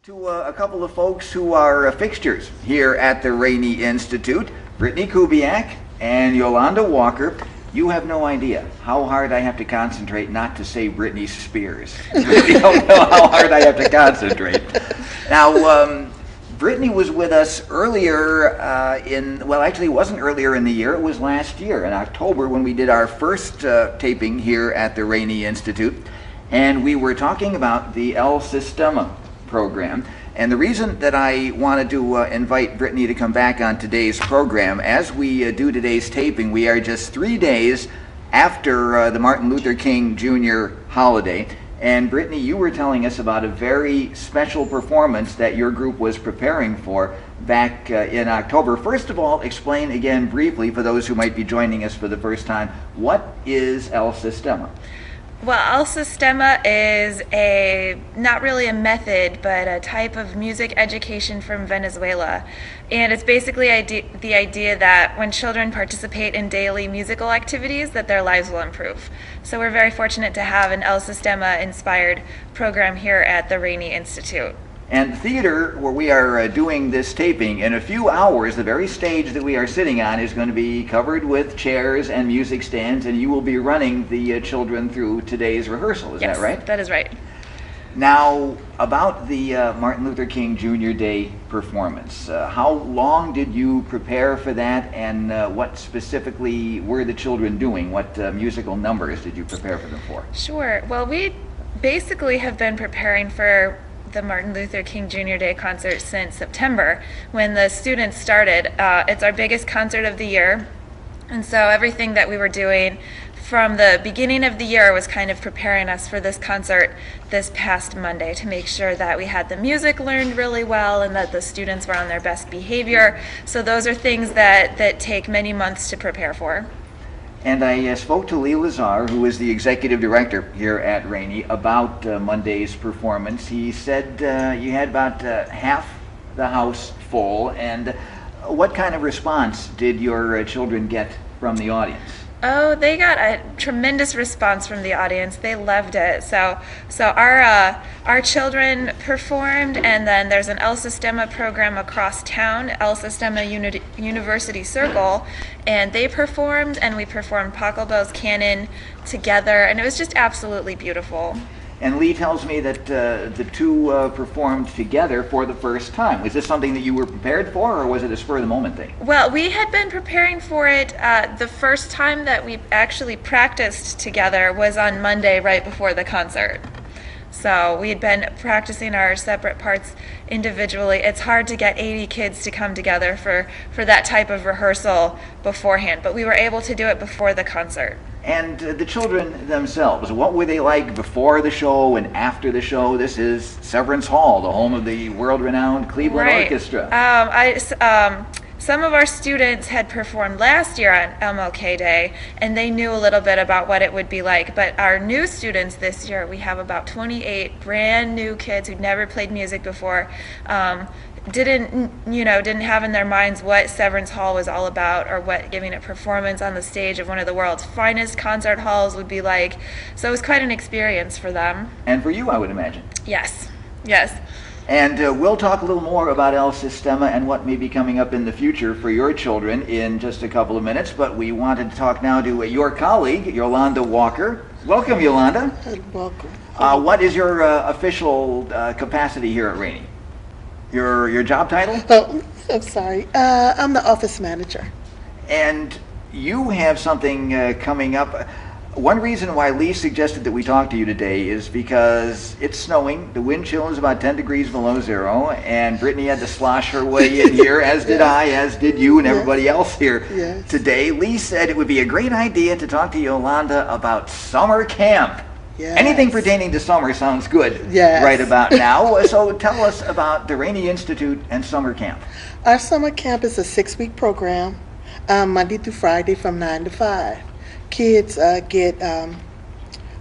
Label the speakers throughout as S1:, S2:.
S1: To a couple of folks who are fixtures here at the Rainey Institute, Brittany Kubiak and Yolanda Walker. You have no idea how hard I have to concentrate not to say Britney Spears. You don't know how hard I have to concentrate. Now, Brittany was with us earlier actually it wasn't earlier in the year, it was last year in October when we did our first taping here at the Rainey Institute. And we were talking about the El Sistema program. And the reason that I wanted to invite Brittany to come back on today's program, as we do today's taping, we are just 3 days after the Martin Luther King Jr. holiday. And Brittany, you were telling us about a very special performance that your group was preparing for back in October. First of all, explain again briefly for those who might be joining us for the first time, what is El Sistema?
S2: Well, El Sistema is not really a method, but a type of music education from Venezuela. And it's basically the idea that when children participate in daily musical activities, that their lives will improve. So we're very fortunate to have an El Sistema inspired program here at the Rainey Institute.
S1: And theater, where we are doing this taping, in a few hours, the very stage that we are sitting on is going to be covered with chairs and music stands, and you will be running the children through today's rehearsal. Is that right?
S2: Yes, that is right.
S1: Now, about the Martin Luther King Jr. Day performance, how long did you prepare for that, and what specifically were the children doing? What musical numbers did you prepare for them for?
S2: Sure. Well, we basically have been preparing for the Martin Luther King Jr. Day concert since September when the students started. It's our biggest concert of the year, and so everything that we were doing from the beginning of the year was kind of preparing us for this concert this past Monday to make sure that we had the music learned really well and that the students were on their best behavior. So those are things that take many months to prepare for.
S1: And I spoke to Lee Lazar, who is the executive director here at Rainey, about Monday's performance. He said you had about half the house full. And what kind of response did your children get from the audience?
S2: Oh, they got a tremendous response from the audience. They loved it. So our children performed, and then there's an El Sistema program across town, El Sistema University Circle, and they performed, and we performed Pachelbel's Canon together, and it was just absolutely beautiful.
S1: And Lee tells me that the two performed together for the first time. Was this something that you were prepared for, or was it a spur-of-the-moment thing?
S2: Well, we had been preparing for it. The first time that we actually practiced together was on Monday right before the concert. So we had been practicing our separate parts individually. It's hard to get 80 kids to come together for that type of rehearsal beforehand, but we were able to do it before the concert.
S1: And the children themselves, what were they like before the show and after the show? This is Severance Hall, the home of the world-renowned Cleveland Orchestra.
S2: Some of our students had performed last year on MLK Day, and they knew a little bit about what it would be like. But our new students this year, we have about 28 brand new kids who'd never played music before. Didn't have in their minds what Severance Hall was all about, or what giving a performance on the stage of one of the world's finest concert halls would be like. So it was quite an experience for them.
S1: And for you, I would imagine.
S2: Yes.
S1: And we'll talk a little more about El Sistema and what may be coming up in the future for your children in just a couple of minutes. But we wanted to talk now to your colleague, Yolanda Walker. Welcome, Yolanda.
S3: Welcome.
S1: What is your official capacity here at Rainey? Your job title?
S3: Oh, I'm sorry. I'm the office manager.
S1: And you have something coming up. One reason why Lee suggested that we talk to you today is because it's snowing. The wind chill is about 10 degrees below zero, and Brittany had to slosh her way in here, as did I, as did you and everybody else here today. Lee said it would be a great idea to talk to Yolanda about summer camp.
S3: Yes.
S1: Anything pertaining to summer sounds good right about now. So tell us about the Rainey Institute and summer camp.
S3: Our summer camp is a 6-week program, Monday through Friday from 9 to 5. Kids get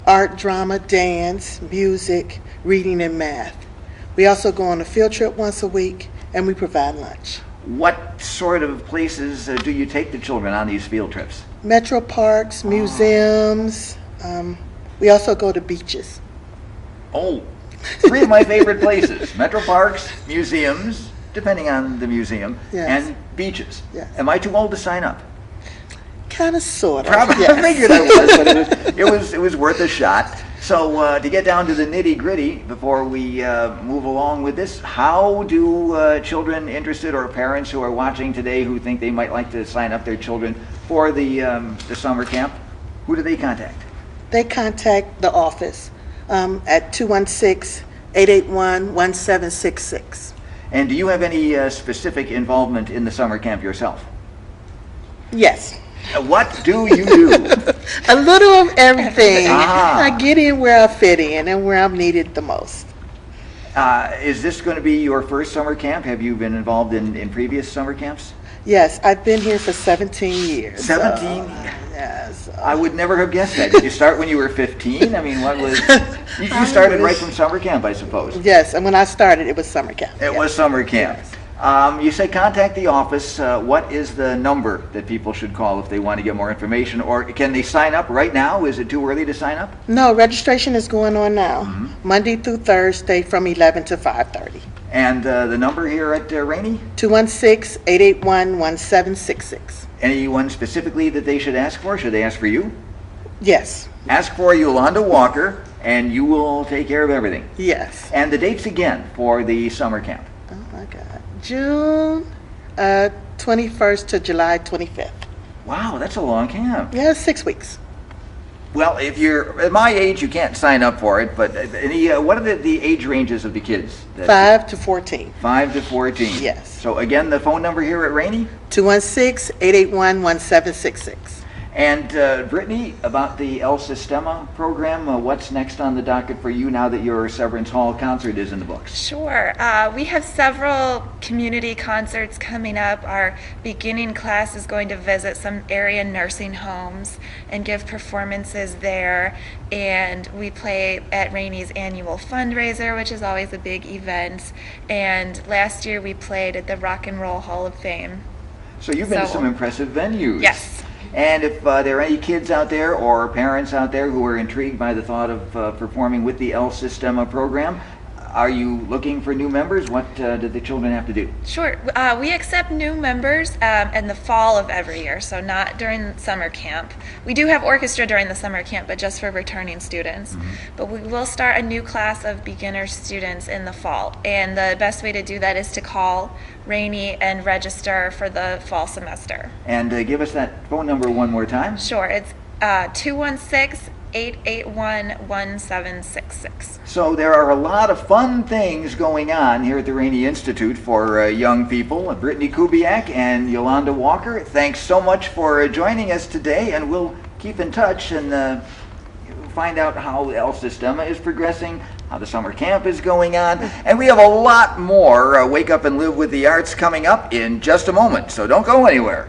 S3: art, drama, dance, music, reading, and math. We also go on a field trip once a week, and we provide lunch.
S1: What sort of places do you take the children on these field trips?
S3: Metro parks, museums. We also go to beaches.
S1: Oh, Three of my favorite places: metro parks, museums, depending on the museum,
S3: Yes.
S1: and beaches.
S3: Yes.
S1: Am I too old to sign up?
S3: Kind of, sort of.
S1: Probably.
S3: yes.
S1: I figured I was, but it was worth a shot. So to get down to the nitty gritty before we move along with this, how do children interested or parents who are watching today who think they might like to sign up their children for the summer camp, who do they contact?
S3: They contact the office at 216-881-1766.
S1: And do you have any specific involvement in the summer camp yourself?
S3: Yes.
S1: What do you do?
S3: A little of everything.
S1: Ah.
S3: I get in where I fit in and where I'm needed the most.
S1: Is this going to be your first summer camp? Have you been involved in previous summer camps?
S3: Yes, I've been here for 17 years.
S1: 17?
S3: Yes.
S1: I would never have guessed that. Did you start when you were 15? I mean, what was... You started right from summer camp, I suppose.
S3: Yes, and when I started, it was summer camp.
S1: It was summer camp.
S3: Yes.
S1: You say contact the office. What is the number that people should call if they want to get more information? Or can they sign up right now? Is it too early to sign up?
S3: No, registration is going on now,
S1: Mm-hmm.
S3: Monday through Thursday from 11 to 5:30.
S1: And the number here at Rainey?
S3: 216-881-1766.
S1: Anyone specifically that they should ask for? Should they ask for you?
S3: Yes,
S1: Ask for Yolanda Walker, and you will take care of everything.
S3: yes.
S1: And the dates again for the summer camp.
S3: Oh my God. June 21st to July 25th.
S1: Wow, that's a long camp.
S3: Yeah, 6 weeks.
S1: Well, if you're at my age, you can't sign up for it, but what are the age ranges of the kids?
S3: 5 to 14.
S1: 5 to 14.
S3: Yes.
S1: So again, the phone number here at Rainey?
S3: 216-881-1766.
S1: And Brittany, about the El Sistema program, what's next on the docket for you now that your Severance Hall concert is in the books?
S2: Sure. We have several community concerts coming up. Our beginning class is going to visit some area nursing homes and give performances there. And we play at Rainey's annual fundraiser, which is always a big event. And last year we played at the Rock and Roll Hall of Fame.
S1: So you've been to some impressive venues.
S2: Yes.
S1: And if there are any kids out there or parents out there who are intrigued by the thought of performing with the El Sistema program, are you looking for new members? What do the children have to do?
S2: Sure. We accept new members in the fall of every year, so not during summer camp. We do have orchestra during the summer camp, but just for returning students. But we will start a new class of beginner students in the fall. And the best way to do that is to call Rainey and register for the fall semester.
S1: And give us that phone number one more time.
S2: Sure. It's 216-881-1766.
S1: So there are a lot of fun things going on here at the Rainey Institute for young people. Brittany Kubiak and Yolanda Walker, thanks so much for joining us today, and we'll keep in touch and find out how El Sistema is progressing, how the summer camp is going on, and we have a lot more Wake Up and Live with the Arts coming up in just a moment, so don't go anywhere.